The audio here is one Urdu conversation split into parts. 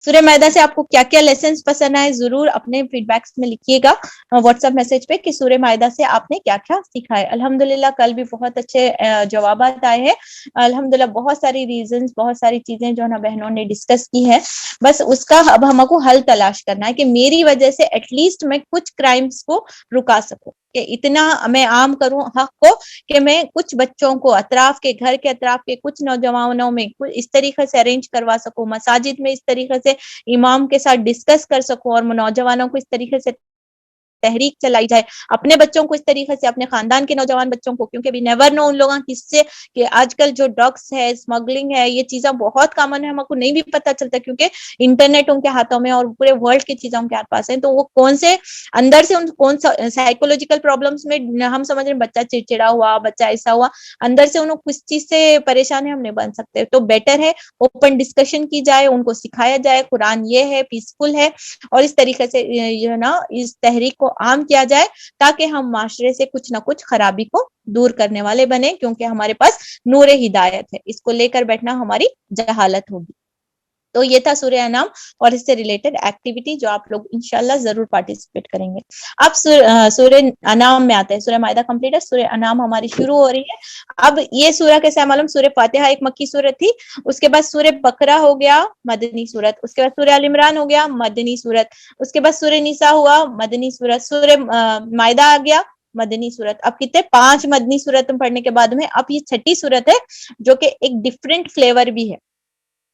سورہ مائدہ سے آپ کو کیا کیا لیسنز پسند آئے ضرور اپنے فیڈ بیکس میں لکھیے گا واٹس ایپ میسج پہ کہ سورہ مائدہ سے آپ نے کیا کیا سیکھا ہے. الحمدللہ کل بھی بہت اچھے جوابات آئے ہیں. الحمدللہ بہت ساری ریزنز بہت ساری چیزیں جو ہے نا بہنوں نے ڈسکس کی ہے. بس اس کا اب ہم کو حل تلاش کرنا ہے کہ میری وجہ سے ایٹ لیسٹ میں کچھ کرائمز کو رکا سکوں, کہ اتنا میں عام کروں حق کو کہ میں کچھ بچوں کو اطراف کے گھر کے اطراف کے کچھ نوجوانوں میں اس طریقے سے ارینج کروا سکوں, مساجد میں اس طریقے سے امام کے ساتھ ڈسکس کر سکوں اور نوجوانوں کو اس طریقے سے تحریک چلائی جائے, اپنے بچوں کو اس طریقے سے, اپنے خاندان کے نوجوان بچوں کو, کیونکہ بھی نیور نو ان لوگوں کس سے کہ آج کل جو ڈرگس ہے اسمگلنگ ہے یہ چیزیں بہت کامن ہے, ہم کو نہیں بھی پتا چلتا کیونکہ انٹرنیٹ ان کے ہاتھوں میں اور پورے ورلڈ کی چیزیں ان کے پاس ہیں. تو وہ کون سے اندر سے کون سا سائیکولوجیکل پرابلمس میں ہم سمجھ رہے ہیں بچہ چڑچڑا ہوا, بچہ ایسا ہوا, اندر سے انہوں کس چیز سے پریشان ہے ہم نہیں بن سکتے. تو بیٹر ہے اوپن ڈسکشن کی جائے, ان کو سکھایا جائے قرآن یہ ہے, پیسفل ہے, اور اس طریقے سے جو ہے نا اس تحریک کو عام کیا جائے تاکہ ہم معاشرے سے کچھ نہ کچھ خرابی کو دور کرنے والے بنے, کیونکہ ہمارے پاس نور ہدایت ہے, اس کو لے کر بیٹھنا ہماری جہالت ہوگی. تو یہ تھا سورہ انعام اور اس سے ریلیٹڈ ایکٹیویٹی جو آپ لوگ انشاءاللہ ضرور پارٹیسپیٹ کریں گے. اب سورہ انعام میں آتے ہیں. سورہ مائدہ کمپلیٹ ہے, سورہ انعام ہماری شروع ہو رہی ہے. اب یہ سورہ کیسا معلوم, سورہ فاتحہ ایک مکی سورت تھی, اس کے بعد سورہ بقرہ ہو گیا مدنی سورت, اس کے بعد سورہ ال عمران ہو گیا مدنی سورت, اس کے بعد سورہ نساء ہوا مدنی سورت, سورہ مائدہ آ گیا مدنی سورت. اب کتنے 5 مدنی سورت پڑھنے کے بعد میں اب یہ 6ٹھی سورت ہے جو کہ ایک ڈفرینٹ فلیور بھی ہے,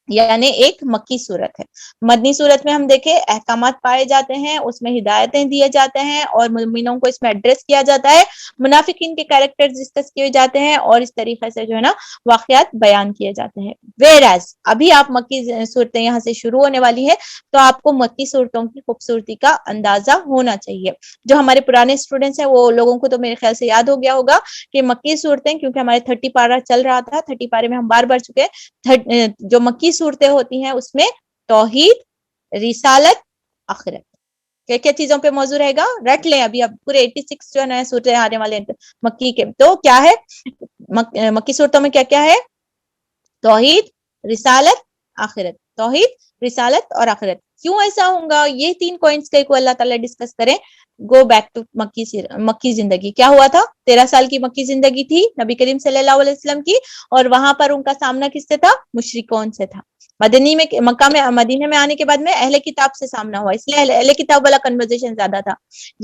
یعنی ایک مکی صورت ہے. مدنی صورت میں ہم دیکھیں احکامات پائے جاتے ہیں, اس میں ہدایتیں دیے جاتے ہیں اور مومنوں کو اس میں ایڈریس کیا جاتا ہے, منافقین کے کیریکٹر ڈسکس کیے جاتے ہیں اور اس طریقے سے جو ہے نا واقعات بیان کیے جاتے ہیں. ویئر ابھی آپ مکی صورتیں یہاں سے شروع ہونے والی ہے تو آپ کو مکی صورتوں کی خوبصورتی کا اندازہ ہونا چاہیے. جو ہمارے پرانے اسٹوڈنٹس ہیں وہ لوگوں کو تو میرے خیال سے یاد ہو گیا ہوگا کہ مکی صورتیں, کیونکہ ہمارے 30 پارہ چل رہا تھا, 30 پارے میں ہم بار بار چکے, جو مکی صورتیں ہوتی ہیں اس میں توحید, رسالت, آخرت, کیا کیا چیزوں پہ موضوع رہے گا رٹ لیں. ابھی اب پورے 86 جو ہے صورتیں آنے والے مکی کے, تو کیا ہے مکی صورتوں میں کیا کیا ہے, توحید, رسالت, آخرت, توحید, رسالت اور آخرت. کیوں ایسا ہوگا, یہ 3 پوائنٹس کو اللہ تعالیٰ ڈسکس کریں. گو بیک ٹو مکی زندگی. کیا ہوا تھا, 13 سال کی مکی زندگی تھی نبی کریم صلی اللہ علیہ وسلم کی, اور وہاں پر ان کا سامنا کس سے تھا, مشرکون سے تھا. مدنی میں مکہ میں مدینے میں آنے کے بعد میں اہل کتاب سے سامنا ہوا, اس لیے اہل کتاب والا کنورزیشن زیادہ تھا.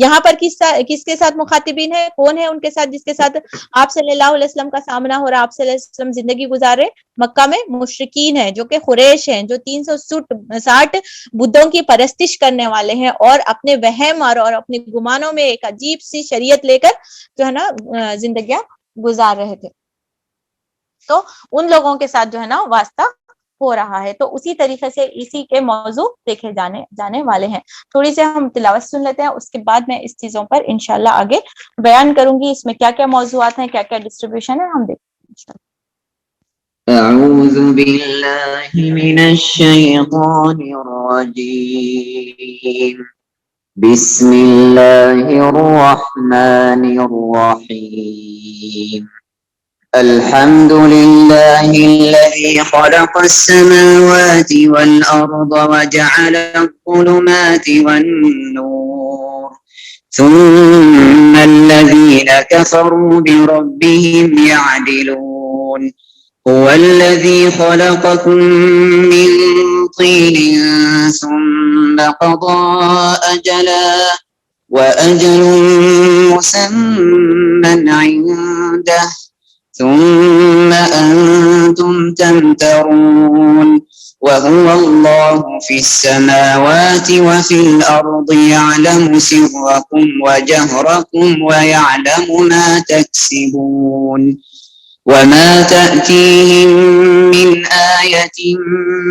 یہاں پر کس کے ساتھ مخاطبین ہے, کون ہے ان کے ساتھ جس کے ساتھ آپ صلی اللہ علیہ وسلم کا سامنا ہو رہا, آپ صلی اللہ علیہ وسلم زندگی گزار رہے مکہ میں, مشرکین ہیں جو کہ قریش ہیں, جو 360 بدھوں کی پرستش کرنے والے ہیں اور اپنے وہم اور اپنے گمانوں میں ایک عجیب سی شریعت لے کر جو ہے نا زندگیاں گزار رہے تھے. تو ان لوگوں کے ساتھ جو ہے نا واسطہ ہو رہا ہے. تو اسی طریقے سے اسی کے موضوع دیکھے جانے والے ہیں. تھوڑی سی ہم تلاوت سن لیتے ہیں, اس کے بعد میں اس چیزوں پر انشاءاللہ آگے بیان کروں گی. اس میں کیا کیا موضوعات ہیں, کیا کیا ڈسٹریبیوشن ہے, ہم دیکھیں گے. أعوذ بالله من الشيطان الرجيم. بسم الله الرحمن الرحيم. الحمد لله الذي خلق السماوات والأرض وجعل الظلمات والنور ثم الذين كفروا بربهم يعدلون. هو الذي خلقكم من طين ثم قضى أجلا وأجل مسمى عنده ثم أنتم تمترون. وهو الله في السماوات وفي الأرض يعلم سركم وجهركم ويعلم ما تكسبون. وما تأتيهم من آية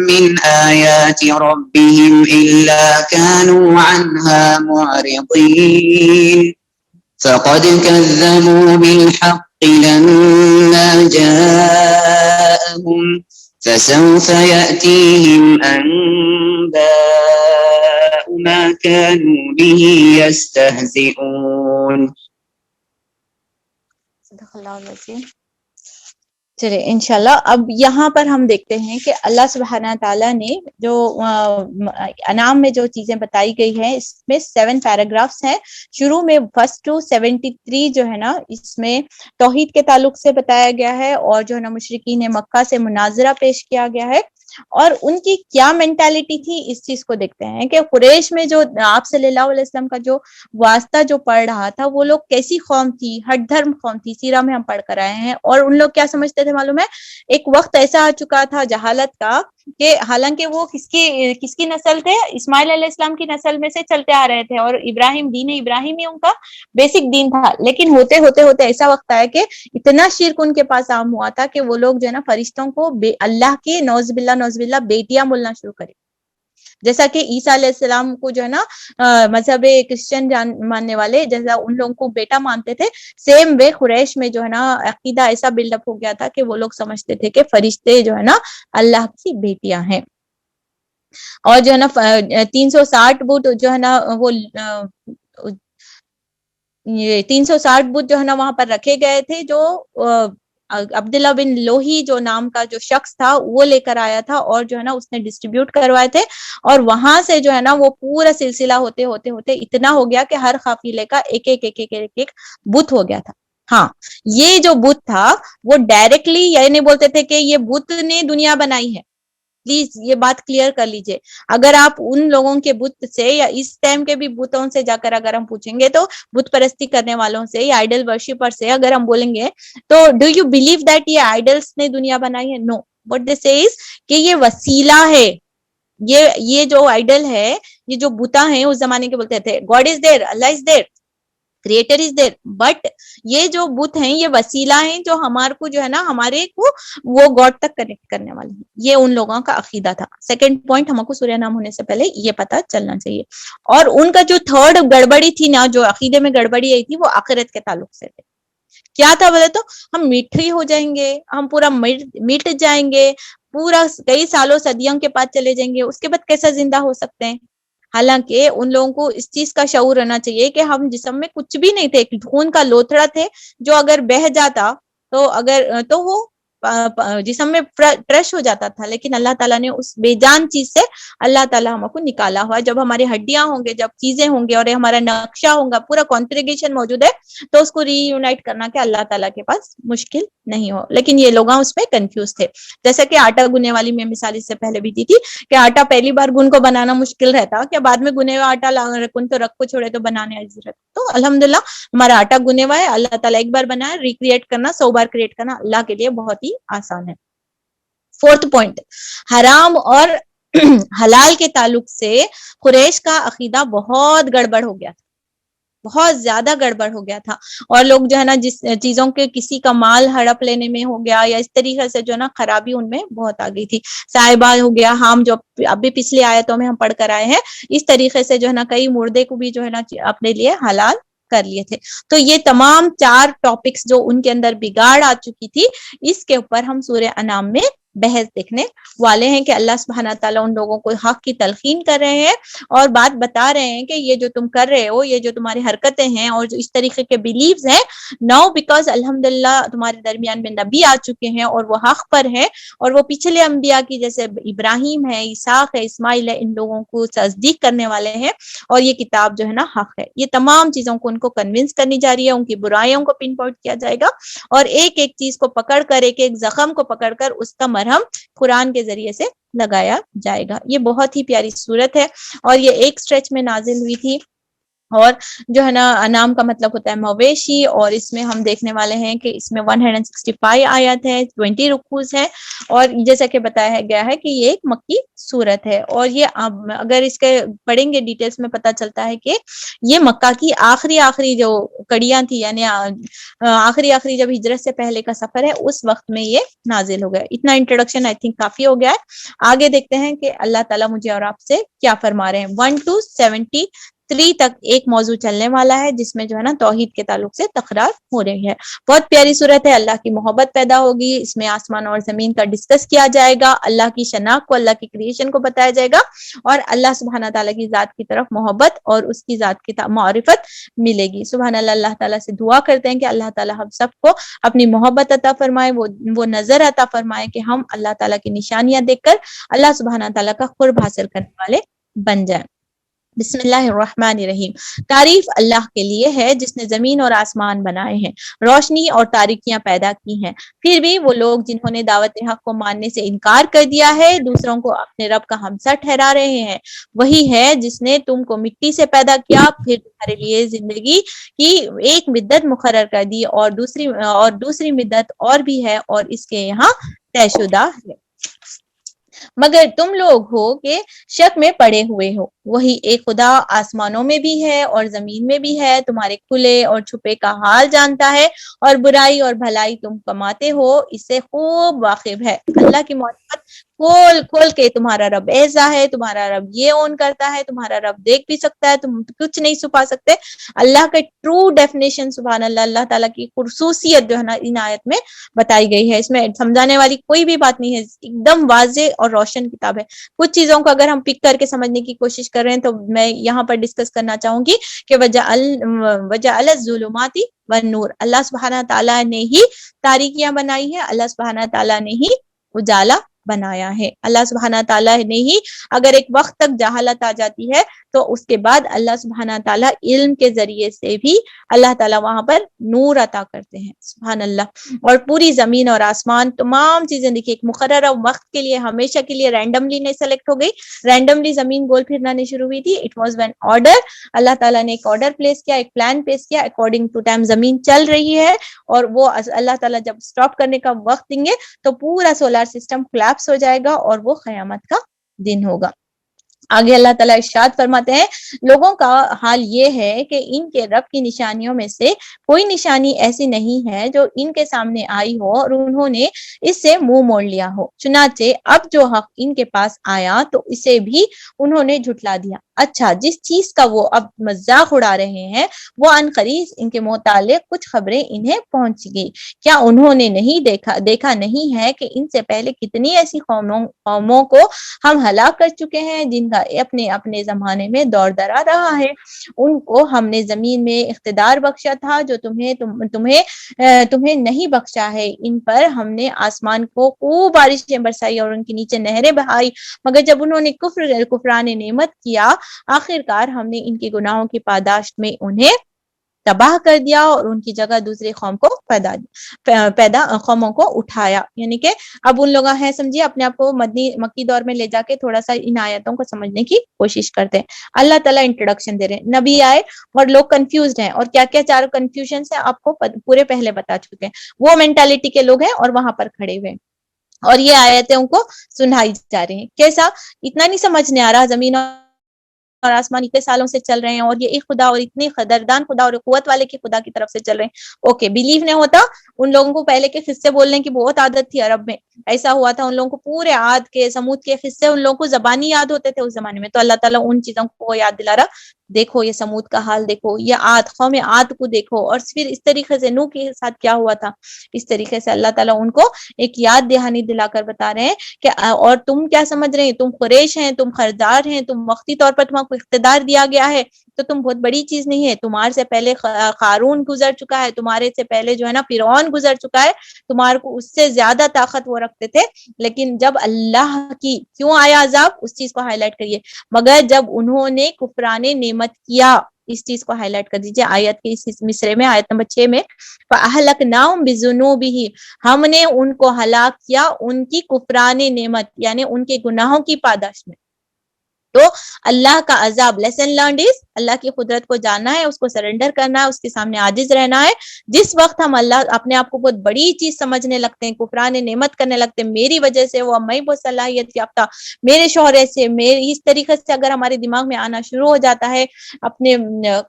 من آيات ربهم إلا كانوا عنها معرضين. فقد كذبوا بالحق لما جاءهم فسوف يأتيهم أنباء ما كانوا به يستهزئون. صدق اللہ العظیم. چلے انشاءاللہ اب یہاں پر ہم دیکھتے ہیں کہ اللہ سبحانہ تعالیٰ نے جو انعام میں جو چیزیں بتائی گئی ہیں اس میں 7 پیراگرافس ہیں. شروع میں 1 to 73 جو ہے نا اس میں توحید کے تعلق سے بتایا گیا ہے اور جو ہے نا مشرکین مکہ سے مناظرہ پیش کیا گیا ہے اور ان کی کیا مینٹالٹی تھی اس چیز کو دیکھتے ہیں کہ قریش میں جو آپ صلی اللہ علیہ وسلم کا جو واسطہ جو پڑھ رہا تھا وہ لوگ کیسی قوم تھی, ہٹ دھرم قوم تھی. سیرہ میں ہم پڑھ کر آئے ہیں اور ان لوگ کیا سمجھتے تھے معلوم ہے, ایک وقت ایسا آ چکا تھا جہالت کا کہ حالانکہ وہ کس کی نسل تھے, اسماعیل علیہ السلام کی نسل میں سے چلتے آ رہے تھے اور ابراہیم دین ابراہیم ہی ان کا بیسک دین تھا, لیکن ہوتے ہوتے ہوتے ایسا وقت آیا کہ اتنا شرک ان کے پاس عام ہوا تھا کہ وہ لوگ جو ہے نا فرشتوں کو اللہ کے نوز باللہ بیٹیاں بولنا شروع کرے. جیسا کہ عیسیٰ علیہ السلام کو جو ہے نا مذہب کرسچن ماننے والے جیسا ان لوگوں کو بیٹا مانتے تھے, سیم وے قریش میں جو ہے نا عقیدہ ایسا بلڈ اپ ہو گیا تھا کہ وہ لوگ سمجھتے تھے کہ فرشتے جو ہے نا اللہ کی بیٹیاں ہیں. اور جو ہے نا 360 بت جو ہے نا وہ 360 بت جو ہے نا وہاں پر رکھے گئے تھے جو عبداللہ بن لوہی جو نام کا جو شخص تھا وہ لے کر آیا تھا اور جو ہے نا اس نے ڈسٹریبیوٹ کروائے تھے اور وہاں سے جو ہے نا وہ پورا سلسلہ ہوتے ہوتے ہوتے اتنا ہو گیا کہ ہر قافلے کا ایک بت ہو گیا تھا. ہاں یہ جو بت تھا وہ ڈائریکٹلی یہ نہیں بولتے تھے کہ یہ بت نے دنیا بنائی ہے, پلیز یہ بات کلیئر کر لیجئے. اگر آپ ان لوگوں کے بت سے یا اس ٹائم کے بھی بتوں سے جا کر اگر ہم پوچھیں گے تو بت پرستی کرنے والوں سے یا آئیڈل ورشپر سے اگر ہم بولیں گے تو ڈو یو بلیو دیٹ یہ آئیڈلس نے دنیا بنائی ہے؟ نو, وٹ دے سے از کہ یہ وسیلہ ہے. یہ جو آئیڈل ہے, یہ جو بتا ہیں اس زمانے کے بولتے تھے God is there, Allah is there, creator is there, but یہ جو بت ہیں یہ وسیلہ ہیں جو ہمارے کو جو ہے نا ہمارے کو وہ گاڈ تک کنیکٹ کرنے والے ہیں. یہ ان لوگوں کا عقیدہ تھا. سیکنڈ پوائنٹ ہم کو سورہ نام ہونے سے پہلے یہ پتا چلنا چاہیے. اور ان کا جو تھرڈ گڑبڑی تھی نا, جو عقیدے میں گڑبڑی آئی تھی وہ آخرت کے تعلق سے تھے. کیا تھا بولے تو ہم میٹھے ہو جائیں گے, ہم پورا مٹ جائیں گے, پورا کئی سالوں صدیوں کے بعد چلے جائیں گے, اس کے بعد کیسا زندہ ہو سکتے ہیں. حالانکہ ان لوگوں کو اس چیز کا شعور رہنا چاہیے کہ ہم جسم میں کچھ بھی نہیں تھے, خون کا لوتھڑا تھے جو اگر بہہ جاتا تو وہ جسم میں ٹرش ہو جاتا تھا, لیکن اللہ تعالیٰ نے اس بے جان چیز سے اللہ تعالیٰ ہم کو نکالا ہوا. جب ہماری ہڈیاں ہوں گے, جب چیزیں ہوں گے اور ہمارا نقشہ ہوگا, پورا کانفیگریشن موجود ہے, تو اس کو ری یونائٹ کرنا کہ اللہ تعالیٰ کے پاس مشکل نہیں ہو. لیکن یہ لوگ اس میں کنفیوز تھے. جیسا کہ آٹا گنے والی میں مثال اس سے پہلے بھی دی تھی کہ آٹا پہلی بار گن کو بنانا مشکل رہتا, کیا بعد میں گنے ہوا آٹا گن تو رکھ کو چھوڑے تو بنانے عزیز رہتا. تو الحمدللہ ہمارا آٹا گنے ہوا ہے, اللہ تعالیٰ ایک بار بنایا, ریکریٹ کرنا 100 بار کریٹ کرنا اللہ کے لیے بہت ہی آسان ہے. فورتھ پوائنٹ, حرام اور حلال کے تعلق سے قریش کا عقیدہ بہت گڑبڑ ہو گیا تھا, بہت زیادہ گڑبڑ ہو گیا تھا. اور لوگ جو ہے نا جس چیزوں کے کسی کا مال ہڑپ لینے میں ہو گیا یا اس طریقے سے جو ہے نا خرابی ان میں بہت آ گئی تھی. صاحبہ ہو گیا, ہم جو ابھی پچھلی آیتوں میں ہم پڑھ کر آئے ہیں, اس طریقے سے جو ہے نا کئی مردے کو بھی جو ہے نا اپنے لیے حلال کر لیے تھے. تو یہ تمام 4 ٹاپکس جو ان کے اندر بگاڑ آ چکی تھی, اس کے اوپر ہم سورہ انعام میں بحث دیکھنے والے ہیں کہ اللہ سبحانہ تعالیٰ ان لوگوں کو حق کی تلقین کر رہے ہیں اور بات بتا رہے ہیں کہ یہ جو تم کر رہے ہو, یہ جو تمہاری حرکتیں ہیں اور جو اس طریقے کے بیلیوز ہیں, ناؤ بیکاز الحمدللہ تمہارے درمیان میں نبی آ چکے ہیں اور وہ حق پر ہے, اور وہ پچھلے انبیاء کی جیسے ابراہیم ہے, اسحاق ہے, اسماعیل ہے, ان لوگوں کو تصدیق کرنے والے ہیں, اور یہ کتاب جو ہے نا حق ہے. یہ تمام چیزوں کو ان کو کنونس کرنی جا رہی ہے, ان کی برائیوں کو پن پوائنٹ کیا جائے گا اور ایک ایک چیز کو پکڑ کر, ایک ایک زخم کو پکڑ کر اس کا مرہم قرآن کے ذریعے سے لگایا جائے گا. یہ بہت ہی پیاری صورت ہے اور یہ ایک سٹریچ میں نازل ہوئی تھی. اور جو ہے نا انعام کا مطلب ہوتا ہے مویشی, اور اس میں ہم دیکھنے والے ہیں کہ اس میں 165 آیات ہے, 20 رکوز ہے, اور جیسا کہ بتایا گیا ہے کہ یہ ایک مکی صورت ہے. اور یہ اگر اس کے پڑھیں گے ڈیٹیلز میں پتہ چلتا ہے کہ یہ مکہ کی آخری جو کڑیاں تھی, یعنی آخری جب ہجرت سے پہلے کا سفر ہے اس وقت میں یہ نازل ہو گیا. اتنا انٹروڈکشن آئی تھنک کافی ہو گیا ہے. آگے دیکھتے ہیں کہ اللہ تعالیٰ مجھے اور آپ سے کیا فرما رہے ہیں. 1 to 73 3 تک ایک موضوع چلنے والا ہے جس میں جو ہے نا توحید کے تعلق سے تکرار ہو رہی ہے. بہت پیاری صورت ہے. اللہ کی محبت پیدا ہوگی اس میں, آسمان اور زمین کا ڈسکس کیا جائے گا, اللہ کی شناخت کو, اللہ کی کریشن کو بتایا جائے گا, اور اللہ سبحانہ تعالیٰ کی ذات کی طرف محبت اور اس کی ذات کی معرفت ملے گی. سبحان اللہ. اللہ تعالیٰ سے دعا کرتے ہیں کہ اللہ تعالیٰ ہم سب کو اپنی محبت عطا فرمائے, وہ نظر عطا فرمائے کہ ہم اللہ تعالیٰ کی نشانیاں دیکھ کر اللہ سبحانہ تعالیٰ کا قرب حاصل کرنے والے بن جائیں. بسم اللہ الرحمن الرحیم. تعریف اللہ کے لیے ہے جس نے زمین اور آسمان بنائے ہیں, روشنی اور تاریکیاں پیدا کی ہیں. پھر بھی وہ لوگ جنہوں نے دعوت حق کو ماننے سے انکار کر دیا ہے دوسروں کو اپنے رب کا ہمسر ٹھہرا رہے ہیں. وہی ہے جس نے تم کو مٹی سے پیدا کیا, پھر تمہارے لیے زندگی کی ایک مدت مقرر کر دی, اور دوسری مدت اور بھی ہے, اور اس کے یہاں طے شدہ ہے. مگر تم لوگ ہو کہ شک میں پڑے ہوئے ہو. وہی ایک خدا آسمانوں میں بھی ہے اور زمین میں بھی ہے, تمہارے کھلے اور چھپے کا حال جانتا ہے, اور برائی اور بھلائی تم کماتے ہو اس سے خوب واقف ہے. اللہ کی معرفت کھول کھول کے تمہارا رب ایسا ہے, تمہارا رب یہ اون کرتا ہے, تمہارا رب دیکھ بھی سکتا ہے, تم کچھ نہیں چھپا سکتے. اللہ کا ٹرو ڈیفینیشن سبحان اللہ, اللہ تعالیٰ کی خصوصیت جو ہے نا ان آیت میں بتائی گئی ہے. اس میں سمجھانے والی کوئی بھی بات نہیں ہے, ایک دم واضح اور روشن کتاب ہے. کچھ چیزوں کو اگر ہم پک کر کے سمجھنے کی کوشش کر رہے ہیں تو میں یہاں پر ڈسکس کرنا چاہوں گی کہ وجعل الظلمات والنور, اللہ سبحانہ تعالیٰ نے ہی تاریکیاں بنائی ہیں, اللہ سبحانہ تعالیٰ نے ہی اجالا بنایا ہے. اللہ سبحانہ تعالیٰ نے ہی, اگر ایک وقت تک جہالت آ جاتی ہے تو اس کے بعد اللہ سبحانہ تعالیٰ علم کے ذریعے سے بھی اللہ تعالیٰ وہاں پر نور عطا کرتے ہیں. سبحان اللہ. اور پوری زمین اور آسمان تمام چیزیں دیکھیے ایک مقررہ وقت کے لیے, ہمیشہ کے لیے رینڈملی نہیں سلیکٹ ہو گئی, رینڈملی زمین گول پھرنا نہیں شروع ہوئی تھی. اٹ واز وین آرڈر, اللہ تعالیٰ نے ایک آرڈر پلیس کیا, ایک پلان پلیس کیا, اکارڈنگ ٹو ٹائم زمین چل رہی ہے, اور وہ اللہ تعالیٰ جب اسٹاپ کرنے کا وقت دیں گے تو پورا سولار سسٹم کولیپس ہو جائے گا اور وہ قیامت کا دن ہوگا. آگے اللہ تعالیٰ ارشاد فرماتے ہیں, لوگوں کا حال یہ ہے کہ ان کے رب کی نشانیوں میں سے کوئی نشانی ایسی نہیں ہے جو ان کے سامنے آئی ہو اور انہوں نے اس سے منہ موڑ لیا ہو. چنانچہ اب جو حق ان کے پاس آیا تو اسے بھی انہوں نے جھٹلا دیا. اچھا, جس چیز کا وہ اب مذاق اڑا رہے ہیں وہ عنقریب ان کے متعلق کچھ خبریں انہیں پہنچ گئی. کیا انہوں نے نہیں دیکھا نہیں ہے کہ ان سے پہلے کتنی ایسی قوموں کو ہم ہلاک کر چکے ہیں جن کا اپنے اپنے زمانے میں دور درا رہا ہے. ان کو ہم نے زمین میں اقتدار بخشا تھا جو تمہیں نہیں بخشا ہے. ان پر ہم نے آسمان کو خوب بارشیں برسائی اور ان کے نیچے نہریں بہائی, مگر جب انہوں نے کفران نعمت کیا آخرکار ہم نے ان کے گناہوں کی پاداش میں انہیں تباہ کر دیا اور ان کی جگہ دوسری قوم کو قوموں کو اٹھایا. یعنی کہ اب ان لوگ ہیں سمجھیے اپنے آپ کو مکی دور میں لے جا کے تھوڑا سا ان آیتوں کو سمجھنے کی کوشش کرتے ہیں. اللہ تعالیٰ انٹروڈکشن دے رہے ہیں, نبی آئے اور لوگ کنفیوزڈ ہیں, اور کیا کیا چار کنفیوژن ہیں آپ کو پورے پہلے بتا چکے ہیں. وہ مینٹالٹی کے لوگ ہیں اور وہاں پر کھڑے ہوئے ہیں اور یہ آیتیں ان کو سنائی جا رہی ہیں. کیسا, اتنا نہیں سمجھنے آ رہا زمین اور آسمان اتنے سالوں سے چل رہے ہیں اور یہ ایک خدا اور اتنے قدردان خدا اور قوت والے کے خدا کی طرف سے چل رہے ہیں. اوکے, بلیو نہیں ہوتا. ان لوگوں کو پہلے کے قصے بولنے کی بہت عادت تھی عرب میں, ایسا ہوا تھا ان لوگوں کو پورے عاد کے سمود کے قصے ان لوگوں کو زبانی یاد ہوتے تھے اس زمانے میں. تو اللہ تعالیٰ ان چیزوں کو یاد دلا رہا, دیکھو یہ سمود کا حال دیکھو, یہ عاد قوم عاد کو دیکھو, اور پھر اس طریقے سے نوح کے ساتھ کیا ہوا تھا. اس طریقے سے اللہ تعالیٰ ان کو ایک یاد دہانی دلا کر بتا رہے ہیں کہ اور تم کیا سمجھ رہے ہیں, تم قریش ہیں, تم خردار ہیں, تم وقتی طور پر تمہیں اقتدار دیا گیا ہے تو تم بہت بڑی چیز نہیں ہے. تمہارے سے پہلے قارون گزر چکا ہے, تمہارے سے پہلے جو ہے نا فرعون گزر چکا ہے, تمہارے کو اس سے زیادہ طاقت وہ رکھتے تھے. لیکن جب اللہ کی کیوں آیا عذاب, اس چیز کو ہائی لائٹ کریے. مگر جب انہوں نے کفران نعمت کیا, اس چیز کو ہائی لائٹ کر دیجیے آیت کے اس مصرے میں, آیت نمبر 6 میں, فَأَهْلَكْنَاهُمْ بِذُنُوبِهِمْ, ہم نے ان کو ہلاک کیا ان کی کفران نعمت یعنی ان کے گناہوں کی پاداش میں. تو اللہ کا عذاب, لیسن لرنڈ از اللہ کی قدرت کو جاننا ہے, اس کو سرنڈر کرنا ہے, اس کے سامنے عاجز رہنا ہے. جس وقت ہم اللہ اپنے آپ کو بہت بڑی چیز سمجھنے لگتے ہیں, کفران نعمت کرنے لگتے ہیں, میری وجہ سے وہ, میں بہت صلاحیت یافتہ, میرے شوہر سے, میری اس طریقے سے اگر ہمارے دماغ میں آنا شروع ہو جاتا ہے اپنے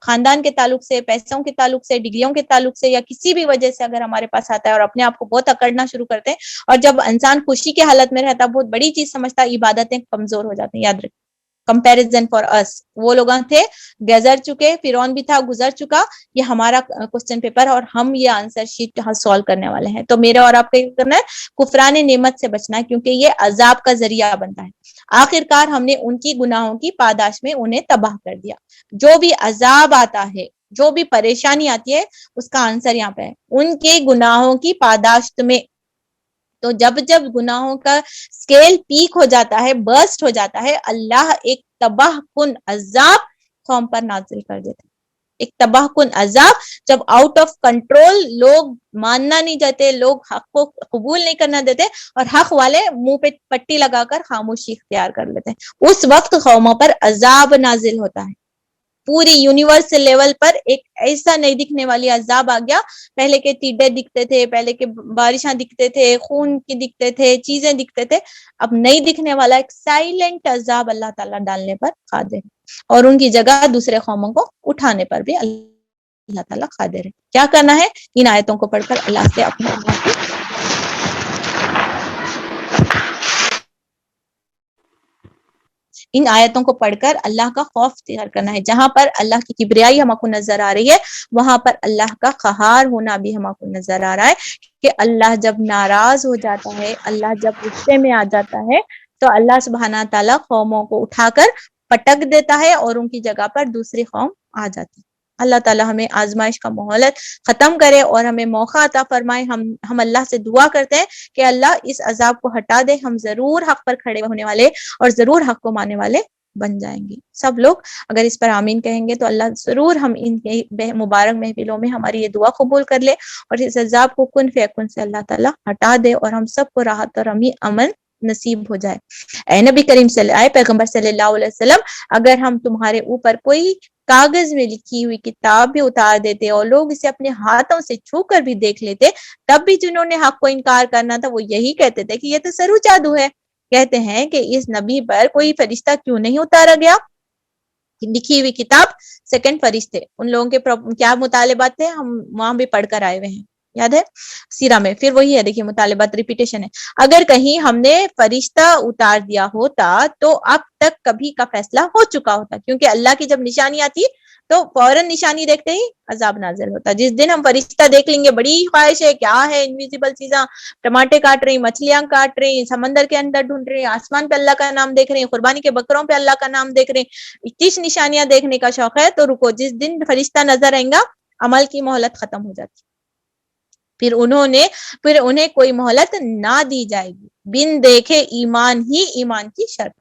خاندان کے تعلق سے, پیسوں کے تعلق سے, ڈگریوں کے تعلق سے, یا کسی بھی وجہ سے اگر ہمارے پاس آتا ہے اور اپنے آپ کو بہت اکڑنا شروع کرتے ہیں, اور جب انسان خوشی کی حالت میں رہتا بہت بڑی چیز سمجھتا ہے, عبادتیں کمزور ہو جاتی ہیں. یاد رکھیں comparison for us. وہ لوگ تھے گزر چکے, فرعون بھی تھا گزر چکا, یہ ہمارا کوسچن پیپر اور ہم یہ آنسر شیٹ سالو کرنے والے ہیں. تو میرا اور آپ کا یہ کرنا ہے کفران نعمت سے بچنا ہے, کیونکہ یہ عذاب کا ذریعہ بنتا ہے. آخر کار ہم نے ان کی گناہوں کی پاداش میں انہیں تباہ کر دیا. جو بھی عذاب آتا ہے, جو بھی پریشانی آتی ہے, اس کا آنسر یہاں پہ ہے ان کے گناہوں کی پاداشت میں. تو جب جب گناہوں کا اسکیل پیک ہو جاتا ہے, برسٹ ہو جاتا ہے, اللہ ایک تباہ کن عذاب قوم پر نازل کر دیتے ہیں. ایک تباہ کن عذاب جب آؤٹ آف کنٹرول, لوگ ماننا نہیں چاہتے, لوگ حق کو قبول نہیں کرنا دیتے, اور حق والے منہ پہ پٹی لگا کر خاموشی اختیار کر لیتے ہیں, اس وقت قوموں پر عذاب نازل ہوتا ہے. پوری یونیورسل لیول پر ایک ایسا نہیں دکھنے والی عذاب آ گیا. پہلے کے ٹیڈے دکھتے تھے, پہلے کے بارشاں دکھتے تھے, خون کی دکھتے تھے, چیزیں دکھتے تھے, اب نہیں دکھنے والا ایک سائلنٹ عذاب اللہ تعالیٰ ڈالنے پر قادر ہے, اور ان کی جگہ دوسرے قوموں کو اٹھانے پر بھی اللہ تعالیٰ قادر ہے. کیا کرنا ہے؟ ان آیتوں کو پڑھ کر اللہ سے اپنے ان آیتوں کو پڑھ کر اللہ کا خوف اختیار کرنا ہے. جہاں پر اللہ کی کبریائی ہم کو نظر آ رہی ہے, وہاں پر اللہ کا قہار ہونا بھی ہم کو نظر آ رہا ہے, کہ اللہ جب ناراض ہو جاتا ہے, اللہ جب غصے میں آ جاتا ہے, تو اللہ سبحانہ تعالیٰ قوموں کو اٹھا کر پٹک دیتا ہے, اور ان کی جگہ پر دوسری قوم آ جاتی ہے. اللہ تعالیٰ ہمیں آزمائش کا مہلت ختم کرے اور ہمیں موقع عطا فرمائے. ہم اللہ سے دعا کرتے ہیں کہ اللہ اس عذاب کو ہٹا دے. ہم ضرور حق پر کھڑے ہونے والے اور ضرور حق کو ماننے والے بن جائیں گے. سب لوگ اگر اس پر آمین کہیں گے تو اللہ ضرور ہم ان مبارک محفلوں میں ہماری یہ دعا قبول کر لے, اور اس عذاب کو کن فیکن سے اللہ تعالیٰ ہٹا دے, اور ہم سب کو راحت اور امن نصیب ہو جائے. اے نبی کریم پیغمبر صلی اللہ علیہ وسلم, اگر ہم تمہارے اوپر کوئی کاغذ میں لکھی ہوئی کتاب بھی اتار دیتے اور لوگ اسے اپنے ہاتھوں سے چھو کر بھی دیکھ لیتے, تب بھی جنہوں نے حق کو انکار کرنا تھا وہ یہی کہتے تھے کہ یہ تو سرو جادو ہے. کہتے ہیں کہ اس نبی پر کوئی فرشتہ کیوں نہیں اتارا گیا؟ لکھی ہوئی کتاب, سیکنڈ فرشتے, ان لوگوں کے کیا مطالبات تھے, ہم وہاں بھی پڑھ کر آئے ہوئے ہیں, یاد ہے سیرہ میں. پھر وہی ہے, دیکھیے مطالبات ریپیٹیشن ہے. اگر کہیں ہم نے فرشتہ اتار دیا ہوتا تو اب تک کبھی کا فیصلہ ہو چکا ہوتا, کیونکہ اللہ کی جب نشانی آتی تو فوراً نشانی دیکھتے ہی عذاب نازل ہوتا. جس دن ہم فرشتہ دیکھ لیں گے, بڑی خواہش ہے, کیا ہے انویزیبل چیزاں, ٹماٹے کاٹ رہی, مچھلیاں کاٹ رہی, سمندر کے اندر ڈھونڈ رہی, آسمان پہ اللہ کا نام دیکھ رہے ہیں, قربانی کے بکروں پہ اللہ کا نام دیکھ رہے ہیں, 21 نشانیاں دیکھنے کا شوق ہے, تو رکو, جس دن فرشتہ نظر آئے گا عمل کی مہلت ختم ہو جاتی, پھر انہیں کوئی مہلت نہ دی جائے گی. بن دیکھے ایمان ہی ایمان کی شرط.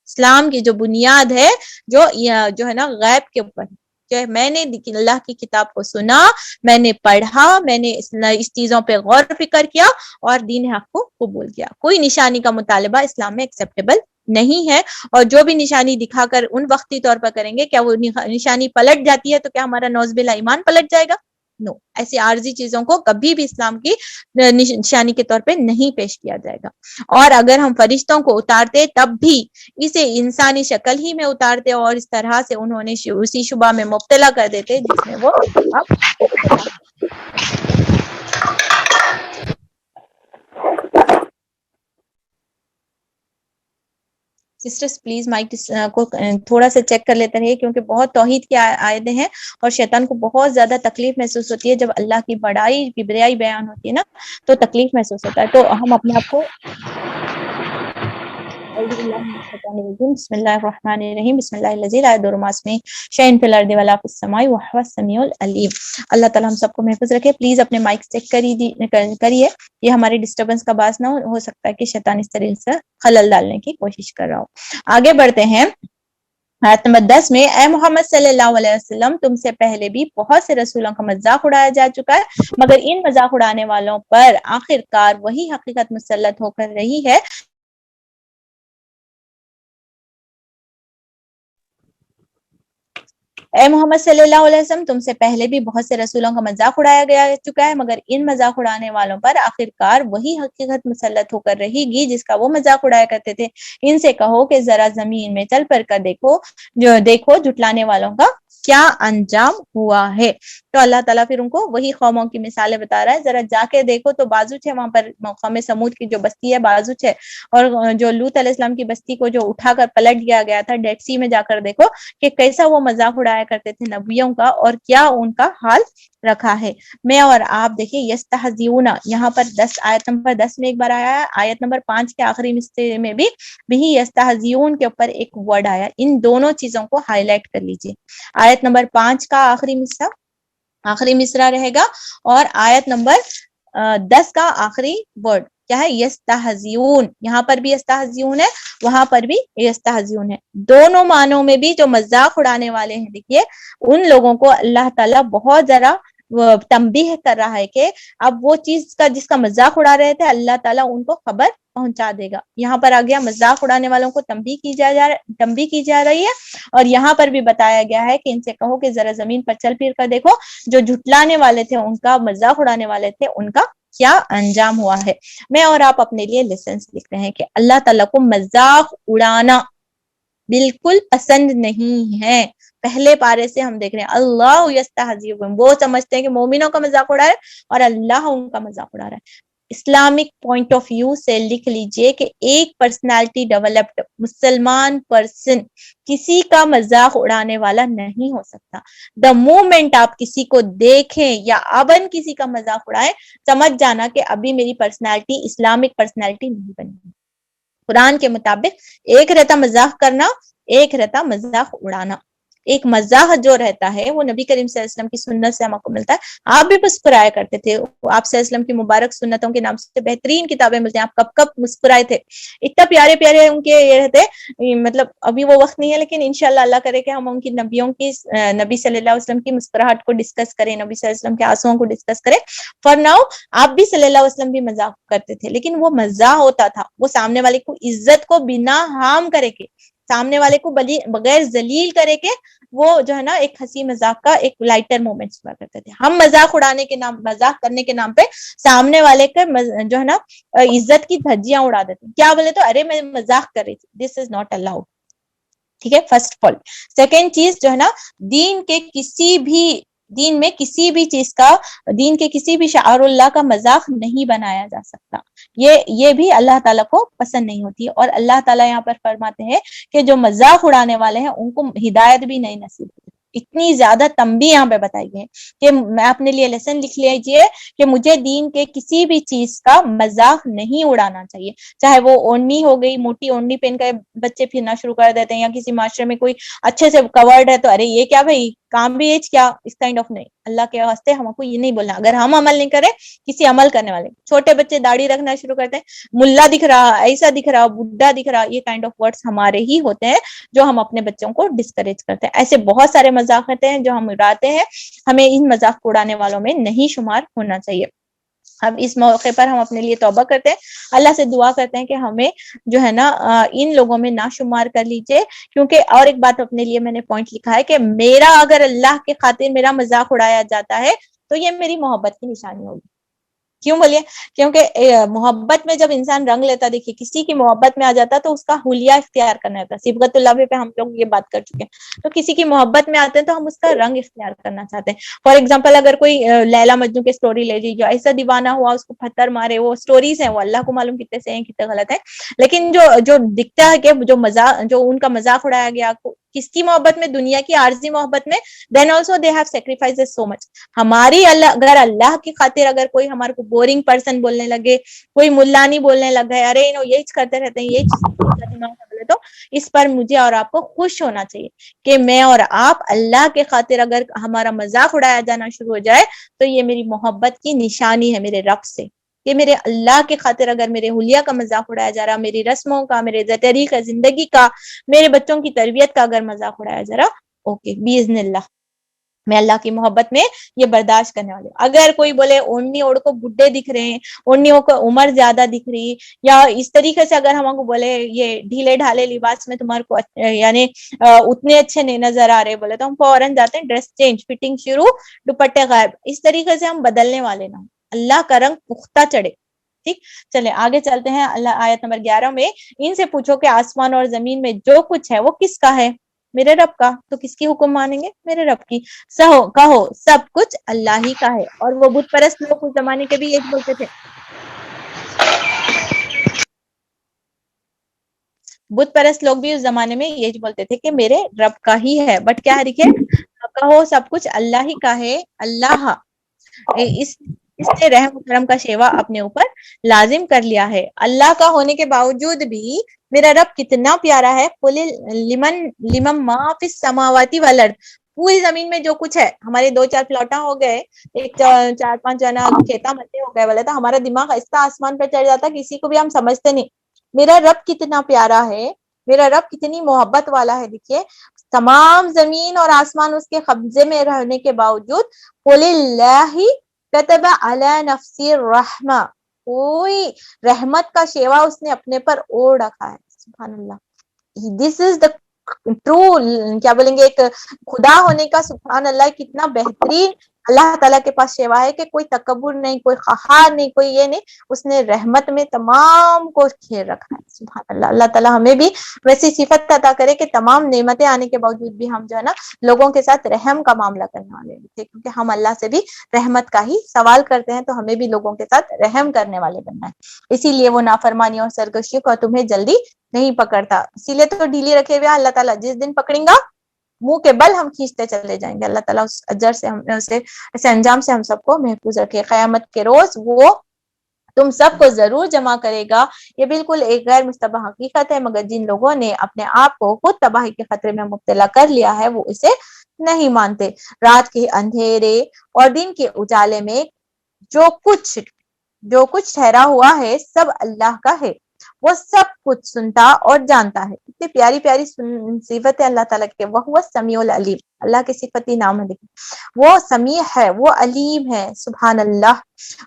اسلام کی جو بنیاد ہے, جو ہے نا غیب کے اوپر, میں نے اللہ کی کتاب کو سنا, میں نے پڑھا, میں نے اس چیزوں پہ غور فکر کیا اور دین حق کو قبول کیا. کوئی نشانی کا مطالبہ اسلام میں ایکسیپٹیبل نہیں ہے, اور جو بھی نشانی دکھا کر ان وقتی طور پر کریں گے, کیا وہ نشانی پلٹ جاتی ہے تو کیا ہمارا نعوذ باللہ ایمان پلٹ جائے گا؟ نو, ایسی عارضی چیزوں کو کبھی بھی اسلام کی نشانی کے طور پہ نہیں پیش کیا جائے گا. اور اگر ہم فرشتوں کو اتارتے تب بھی اسے انسانی شکل ہی میں اتارتے, اور اس طرح سے انہوں نے اسی شبہ میں مبتلا کر دیتے جس میں وہ اب سسٹرز پلیز مائک کو تھوڑا سا چیک کر لیتے رہیے, کیونکہ بہت توحید کی آیتیں ہیں اور شیطان کو بہت زیادہ تکلیف محسوس ہوتی ہے جب اللہ کی بڑائی کبریائی بیان ہوتی ہے نا, تو تکلیف محسوس ہوتا ہے. تو ہم اپنے آپ کو بسم اللہ الرحمن الرحیم, بسم اللہ الذی لا یضر مع اسمہ شیء فی الارض ولا فی السماء وهو السمیع العلیم. اللہ تعالیٰ ہم سب کو محفوظ رکھے. پلیز اپنے مائک چیک کریے, یہ ہماری ڈسٹربنس کا باعث نہ ہو سکتا ہے کہ شیطان اس طرح سے خلل ڈالنے کی کوشش کر رہا ہو. آگے بڑھتے ہیں. آیت نمبر 10 میں, اے محمد صلی اللہ علیہ وسلم, تم سے پہلے بھی بہت سے رسولوں کا مذاق اڑایا جا چکا ہے, مگر ان مذاق اڑانے والوں پر آخر کار وہی حقیقت مسلط ہو کر رہی ہے. اے محمد صلی اللہ علیہ وسلم, تم سے پہلے بھی بہت سے رسولوں کا مذاق اڑایا چکا ہے, مگر ان مذاق اڑانے والوں پر آخر کار وہی حقیقت مسلط ہو کر رہے گی جس کا وہ مذاق اڑایا کرتے تھے. ان سے کہو کہ ذرا زمین میں چل پڑ کر دیکھو جھٹلانے والوں کا کیا انجام ہوا ہے. تو اللہ تعالیٰ پھر ان کو وہی قوموں کی مثالیں بتا رہا ہے. ذرا جا کے دیکھو تو بازو ہے وہاں پر قوم سمود کی جو بستی ہے بازو ہے, اور جو لوط علیہ السلام کی بستی کو جو اٹھا کر پلٹ دیا گیا تھا ڈیڈ سی میں, جا کر دیکھو کہ کیسا وہ مذاق اڑایا کرتے تھے نبیوں کا اور کیا ان کا حال رکھا ہے. میں اور آپ دیکھیں یستہزئون, یہاں پر 10 آیت نمبر 10 میں ایک بار آیا ہے, آیت نمبر 5 کے آخری مصرے میں بھی یستہزئون کے اوپر ایک ورڈ آیا. ان دونوں چیزوں کو ہائی لائٹ کر لیجئے. آیت نمبر 5 کا آخری مصرع رہے گا, اور آیت نمبر 10 کا آخری ورڈ کیا ہے, یستہزئون. یہاں پر بھی یستہزئون ہے, وہاں پر بھی یستہزئون ہے. دونوں معنوں میں بھی جو مذاق اڑانے والے ہیں, دیکھیے ان لوگوں کو اللہ تعالیٰ بہت ذرا تنبیہ کر رہا ہے کہ اب وہ چیز کا جس کا مذاق اڑا رہے تھے اللہ تعالیٰ ان کو خبر پہنچا دے گا. یہاں پر آ گیا مذاق اڑانے والوں کو تنبیہ کی جا رہی ہے, اور یہاں پر بھی بتایا گیا ہے کہ ان سے کہو کہ ذرا زمین پر چل پھر کر دیکھو جو جھٹلانے والے تھے ان کا, مذاق اڑانے والے تھے ان کا کیا انجام ہوا ہے. میں اور آپ اپنے لیے لیسنس لکھ رہے ہیں کہ اللہ تعالیٰ کو مذاق اڑانا بالکل پسند نہیں ہے. پہلے پارے سے ہم دیکھ رہے ہیں اللہ یستہزئ بہم, وہ سمجھتے ہیں کہ مومنوں کا مذاق اڑا ہے اور اللہ ان کا مذاق اڑا رہا ہے. اسلامک پوائنٹ آف ویو سے لکھ لیجئے کہ ایک پرسنالٹی ڈیولپڈ مسلمان پرسن کسی کا مذاق اڑانے والا نہیں ہو سکتا. دا مومنٹ آپ کسی کو دیکھیں یا ابن کسی کا مذاق اڑائیں, سمجھ جانا کہ ابھی میری پرسنالٹی اسلامک پرسنالٹی نہیں بنی. قرآن کے مطابق ایک رہتا مذاق کرنا, ایک رہتا مذاق اڑانا. ایک مزاح جو رہتا ہے وہ نبی کریم صلی اللہ علیہ وسلم کی سنت سے ہم کو ملتا ہے. آپ بھی مسکرایا کرتے تھے, آپ صلی اللہ علیہ وسلم کی مبارک سنتوں کے نام سے بہترین کتابیں ملتی ہیں. آپ کب کب مسکرائے تھے, اتنا پیارے پیارے ان کے یہ رہتے, مطلب ابھی وہ وقت نہیں ہے لیکن انشاءاللہ اللہ کرے کہ ہم ان کی نبیوں کی, نبی صلی اللہ علیہ وسلم کی مسکراہٹ کو ڈسکس کریں, نبی صلی اللہ علیہ وسلم کے آنسوؤں کو ڈسکس کریں. فار ناؤ آپ بھی صلی اللہ علیہ وسلم بھی مذاق کرتے تھے, لیکن وہ مزاح ہوتا تھا, وہ سامنے والے کو عزت کو بنا ہارم کرے کے, سامنے والے کو بغیر ذلیل کرے کے, وہ جو ہے نا ایک ہنسی مذاق کا ایک لائٹر مومنٹس ہوا کرتے تھے. ہم مذاق اڑانے کے نام, مذاق کرنے کے نام پہ سامنے والے کے جو ہے نا عزت کی دھجیاں اڑا دیتے ہیں. کیا بولے تو ارے میں مذاق کر رہی تھی, دس از ناٹ الاؤڈ. ٹھیک ہے, فرسٹ آف آل. سیکنڈ چیز جو ہے نا, دین میں کسی بھی چیز کا, دین کے کسی بھی شعار اللہ کا مذاق نہیں بنایا جا سکتا. یہ بھی اللہ تعالیٰ کو پسند نہیں ہوتی. اور اللہ تعالیٰ یہاں پر فرماتے ہیں کہ جو مذاق اڑانے والے ہیں ان کو ہدایت بھی نہیں نصیب ہوتی. اتنی زیادہ تنبیہ یہاں پہ بتائی گئی کہ میں اپنے لیے لیسن لکھ لیجئے کہ مجھے دین کے کسی بھی چیز کا مذاق نہیں اڑانا چاہیے. چاہے وہ اونی ہو گئی, موٹی اونی پہن کر بچے پھرنا شروع کر دیتے ہیں, یا کسی معاشرے میں کوئی اچھے سے کورڈ ہے تو ارے یہ کیا بھائی کام بھی ایج کیا, اس کائنڈ آف نہیں. اللہ کے واسطے ہم کو یہ نہیں بولنا. اگر ہم عمل نہیں کریں, کسی عمل کرنے والے, چھوٹے بچے داڑھی رکھنا شروع کرتے ہیں, ملا دکھ رہا, ایسا دکھ رہا, بڈھا دکھ رہا, یہ کائنڈ آف ورڈز ہمارے ہی ہوتے ہیں جو ہم اپنے بچوں کو ڈسکریج کرتے ہیں. ایسے بہت سارے مذاق ہوتے ہیں جو ہم اڑاتے ہیں, ہمیں ان مذاق کو اڑانے والوں میں نہیں شمار ہونا چاہیے. اب اس موقع پر ہم اپنے لیے توبہ کرتے ہیں, اللہ سے دعا کرتے ہیں کہ ہمیں جو ہے نا ان لوگوں میں نہ شمار کر لیجئے. کیونکہ اور ایک بات اپنے لیے میں نے پوائنٹ لکھا ہے کہ میرا اگر اللہ کے خاطر میرا مذاق اڑایا جاتا ہے تو یہ میری محبت کی نشانی ہوگی. کیوں بولیے؟ کیونکہ محبت میں جب انسان رنگ لیتا, دیکھیے کسی کی محبت میں آ جاتا تو اس کا حلیہ اختیار کرنا ہوتا ہے. صبغت اللہ پہ ہم لوگ یہ بات کر چکے ہیں. تو کسی کی محبت میں آتے ہیں تو ہم اس کا رنگ اختیار کرنا چاہتے ہیں. فار ایگزامپل اگر کوئی لیلا مجنو کی اسٹوری لے لیجیے, ایسا دیوانہ ہوا اس کو پتھر مارے, وہ اسٹوریز ہیں, وہ اللہ کو معلوم کتنے صحیح ہیں کتنے غلط ہیں, لیکن جو دکھتا ہے کہ جو ان کا مذاق اڑایا گیا کس کی محبت میں, دنیا کی عارضی محبت میں, then also they have sacrificed so much. ہماری اگر اللہ کی خاطر اگر کوئی ہمارے کو بورنگ پرسن بولنے لگے, کوئی ملانی بولنے لگ گئے, ارے یہی کرتے رہتے ہیں, یہی چیز, تو اس پر مجھے اور آپ کو خوش ہونا چاہیے کہ میں اور آپ اللہ کے خاطر اگر ہمارا مذاق اڑایا جانا شروع ہو جائے تو یہ میری محبت کی نشانی ہے میرے رب سے. کہ میرے اللہ کے خاطر اگر میرے حلیہ کا مذاق اڑایا جا رہا, میری رسموں کا, میرے طریق زندگی کا, میرے بچوں کی تربیت کا اگر مذاق اڑایا جا رہا, اوکے باذن اللہ میں اللہ کی محبت میں یہ برداشت کرنے والے. اگر کوئی بولے اونی اوڑ کو بڈھے دکھ رہے ہیں, اونیوں کو عمر زیادہ دکھ رہی, یا اس طریقے سے اگر ہم کو بولے یہ ڈھیلے ڈھالے لباس میں تمہارے کو یعنی اتنے اچھے نہیں نظر آ رہے بولے, تو ہم فوراً جاتے ہیں ڈریس چینج, فٹنگ شروع, دوپٹے غائب. اس طریقے سے ہم بدلنے والے نہ, اللہ کا رنگ پختہ چڑھے. ٹھیک, چلے آگے چلتے ہیں. اللہ آیت نمبر 11 میں ان سے پوچھو کہ آسمان اور زمین میں جو کچھ ہے وہ کس کا ہے. میرے رب کا، تو کس کی حکم مانیں گے؟ میرے رب کی. کہو سب کچھ اللہ ہی کا ہے. اور وہ بت پرست لوگ اس زمانے کے بھی یہی بولتے تھے، بت پرست لوگ بھی اس زمانے میں یہی بولتے تھے کہ میرے رب کا ہی ہے. بٹ کیا لکھے؟ کہو سب کچھ اللہ ہی کا ہے. اللہ اس نے رحم و کرم کا شیوا اپنے اوپر لازم کر لیا ہے. اللہ کا ہونے کے باوجود بھی میرا رب کتنا پیارا ہے. قل لمن ما فی السماوات والارض، پوری زمین میں جو کچھ ہے. ہمارے 2-4 پلاٹاں ہو گئے، ایک 4-5 جنا کھیتا متے ہو گئے، بولے تو ہمارا دماغ ایسا آسمان پہ چڑھ جاتا، کسی کو بھی ہم سمجھتے نہیں. میرا رب کتنا پیارا ہے، میرا رب کتنی محبت والا ہے. دیکھیے تمام زمین اور آسمان اس کے قبضے میں رہنے کے باوجود قل اللہ کتب علی نفسی الرحمہ، کوئی رحمت کا شیوا اس نے اپنے پر اوڑھ رکھا ہے. سبحان اللہ. دس از دا ٹرو، کیا بولیں گے، ایک خدا ہونے کا. سبحان اللہ، کتنا بہترین اللہ تعالیٰ کے پاس شیوا ہے کہ کوئی تکبر نہیں، کوئی قہار نہیں، کوئی یہ نہیں. اس نے رحمت میں تمام کو گھیر رکھا ہے. سبحان اللہ. اللہ تعالیٰ ہمیں بھی ویسی صفت عطا کرے کہ تمام نعمتیں آنے کے باوجود بھی ہم جو ہے نا لوگوں کے ساتھ رحم کا معاملہ کرنے والے تھے، کیونکہ ہم اللہ سے بھی رحمت کا ہی سوال کرتے ہیں. تو ہمیں بھی لوگوں کے ساتھ رحم کرنے والے بننا ہے. اسی لیے وہ نافرمانی اور سرکشی کو تمہیں جلدی نہیں پکڑتا. اسی لیے تو ڈھیلی رکھے ہوئے اللہ تعالیٰ جس دن پکڑیں گا منہ کے بل ہم کھینچتے چلے جائیں گے. اللہ تعالیٰ اس اجر سے اسے انجام سے ہم سب کو محفوظ رکھے. قیامت کے روز وہ تم سب کو ضرور جمع کرے گا. یہ بالکل ایک غیر مستبع حقیقت ہے، مگر جن لوگوں نے اپنے آپ کو خود تباہی کے خطرے میں مبتلا کر لیا ہے وہ اسے نہیں مانتے. رات کے اندھیرے اور دن کے اجالے میں جو کچھ ٹھہرا ہوا ہے سب اللہ کا ہے. وہ سب کچھ سنتا اور جانتا ہے. اتنی پیاری پیاری صفت ہے اللہ تعالیٰ کے. وہ سمیع العلیم، اللہ کے صفتی نام ہے. وہ سمیع ہے، وہ علیم ہے. سبحان اللہ.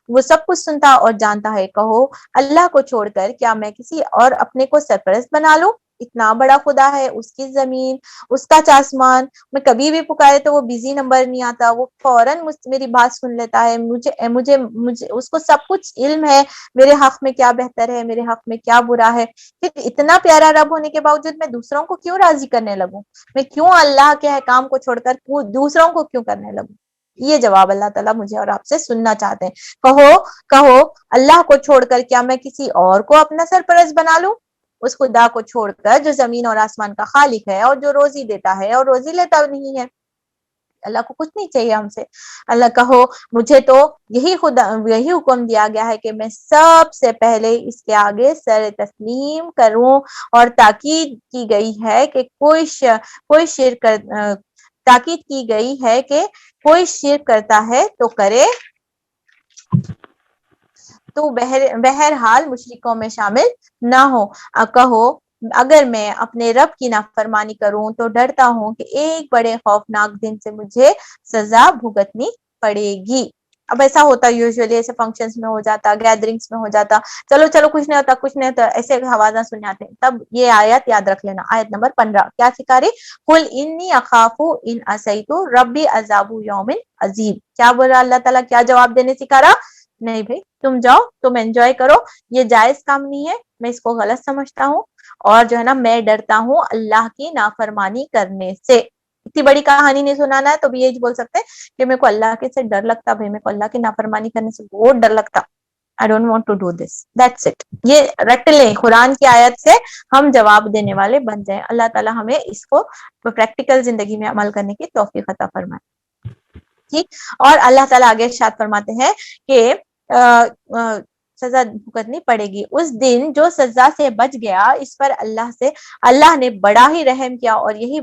وہ سب کچھ سنتا اور جانتا ہے. کہو اللہ کو چھوڑ کر کیا میں کسی اور اپنے کو سرپرست بنا لوں؟ اتنا بڑا خدا ہے، اس کی زمین، اس کا آسمان. میں کبھی بھی پکارے تو وہ بزی نمبر نہیں آتا، وہ فوراً میری بات سن لیتا ہے. مجھے اس کو سب کچھ علم ہے، میرے حق میں کیا بہتر ہے، میرے حق میں کیا برا ہے. پھر اتنا پیارا رب ہونے کے باوجود میں دوسروں کو کیوں راضی کرنے لگوں؟ میں کیوں اللہ کے احکام کو چھوڑ کر دوسروں کو کیوں کرنے لگوں؟ یہ جواب اللہ تعالیٰ مجھے اور آپ سے سننا چاہتے ہیں. کہو اللہ کو چھوڑ کر کیا میں کسی اور کو اپنا سرپرست بنا لوں؟ اس خدا کو چھوڑ کر جو زمین اور آسمان کا خالق ہے اور جو روزی دیتا ہے اور روزی لیتا نہیں ہے. اللہ کو کچھ نہیں چاہیے ہم سے. اللہ کہو مجھے تو یہی حکم دیا گیا ہے کہ میں سب سے پہلے اس کے آگے سر تسلیم کروں، اور تاکید کی گئی ہے کہ کوئی شرک کرتا ہے تو کرے تو بہرحال مشرکوں میں شامل نہ ہو. کہو اگر میں اپنے رب کی نافرمانی کروں تو ڈرتا ہوں کہ ایک بڑے خوفناک دن سے مجھے سزا بھگتنی پڑے گی. اب ایسا ہوتا یوزولی، ایسے فنکشنز میں ہو جاتا، گیدرنگز میں ہو جاتا، چلو کچھ نہیں ہوتا ایسے آوازاں سن جاتے ہیں. تب یہ آیت یاد رکھ لینا، آیت نمبر 15 کیا سکھا رہی؟ قل انی اخاف ان عصیت ربی عذاب یوم عظیم. کیا بولا اللہ تعالیٰ؟ کیا جواب دینے سکھا رہا؟ نہیں بھائی تم جاؤ، تم انجوائے کرو، یہ جائز کام نہیں ہے، میں اس کو غلط سمجھتا ہوں، اور جو ہے نا میں ڈرتا ہوں اللہ کی نافرمانی کرنے سے. اتنی بڑی کہانی نہیں سنانا ہے تو بھی یہی بول سکتے کہ میرے کو اللہ کے سے ڈر لگتا، بھائی میرے کو اللہ کی نافرمانی کرنے سے بہت ڈر لگتا. I don't want to do this. That's it. یہ رٹ لیں، قرآن کی آیت سے ہم جواب دینے والے بن جائیں. اللہ تعالیٰ ہمیں اس کو پریکٹیکل زندگی میں عمل کرنے کی توفیق عطا فرمائے. ٹھیک. اور اللہ تعالیٰ آگے ارشاد فرماتے ہیں کہ سزا بھگتنی پڑے گی. اس دن جو سزا سے بچ گیا اس پر اللہ نے بڑا ہی رحم کیا، اور یہی